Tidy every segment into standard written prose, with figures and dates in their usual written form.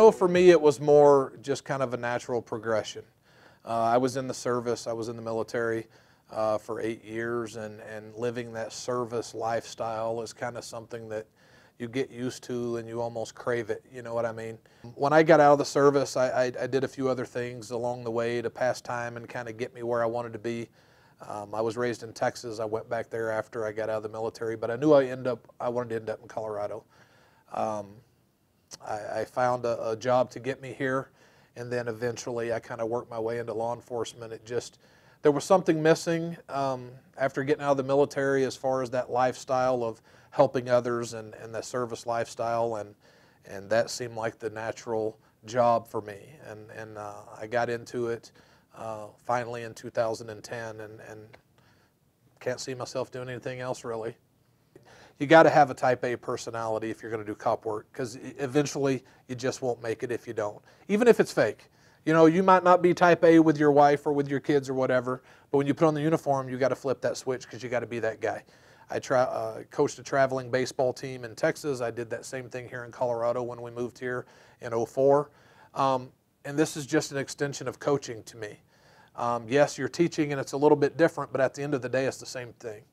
know for me it was more just kind of a natural progression. I was in the service, I was in the military for 8 years, and living that service lifestyle is kind of something that you get used to and you almost crave it, you know what I mean? When I got out of the service, I did a few other things along the way to pass time and kind of get me where I wanted to be. I was raised in Texas. I went back there after I got out of the military, but I knew I wanted to end up in Colorado. I found a job to get me here, and then eventually I kind of worked my way into law enforcement. There was something missing after getting out of the military as far as that lifestyle of helping others and the service lifestyle, and that seemed like the natural job for me. And I got into it finally in 2010, and can't see myself doing anything else really. You got to have a type A personality if you're going to do cop work, because eventually you just won't make it if you don't, even if it's fake. You know, you might not be type A with your wife or with your kids or whatever, but when you put on the uniform, you got to flip that switch because you got to be that guy. I coached a traveling baseball team in Texas. I did that same thing here in Colorado when we moved here in '04. And this is just an extension of coaching to me. Yes, you're teaching and it's a little bit different, but at the end of the day, it's the same thing.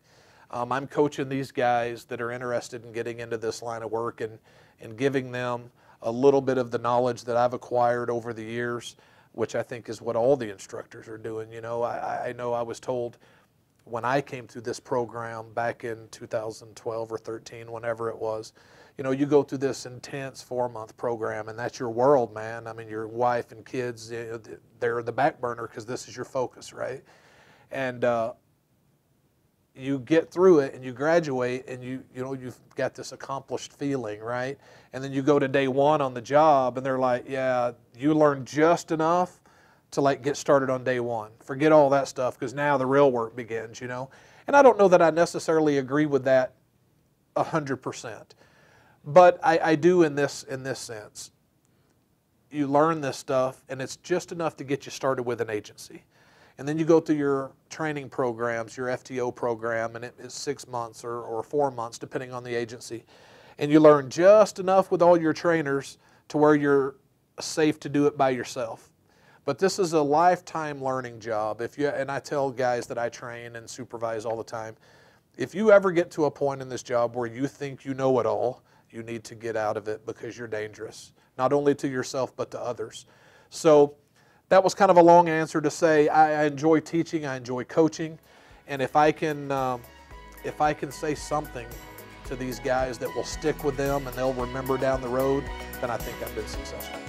I'm coaching these guys that are interested in getting into this line of work and giving them a little bit of the knowledge that I've acquired over the years, which I think is what all the instructors are doing. You know, I know I was told when I came through this program back in 2012 or 13, whenever it was, you know, you go through this intense 4-month program and that's your world, man. I mean, your wife and kids, they're the back burner because this is your focus, right? And you get through it and you graduate and you've got this accomplished feeling, right? And then you go to day one on the job and they're like, yeah, you learned just enough to like get started on day one. Forget all that stuff because now the real work begins, you know? And I don't know that I necessarily agree with that 100%, but I do in this sense. You learn this stuff and it's just enough to get you started with an agency. And then you go through your training programs, your FTO program, and it's 6 months or 4 months, depending on the agency. And you learn just enough with all your trainers to where you're safe to do it by yourself. But this is a lifetime learning job. And I tell guys that I train and supervise all the time, if you ever get to a point in this job where you think you know it all, you need to get out of it because you're dangerous, not only to yourself but to others. So that was kind of a long answer to say I enjoy teaching, I enjoy coaching, and if I can say something to these guys that will stick with them and they'll remember down the road, then I think I've been successful.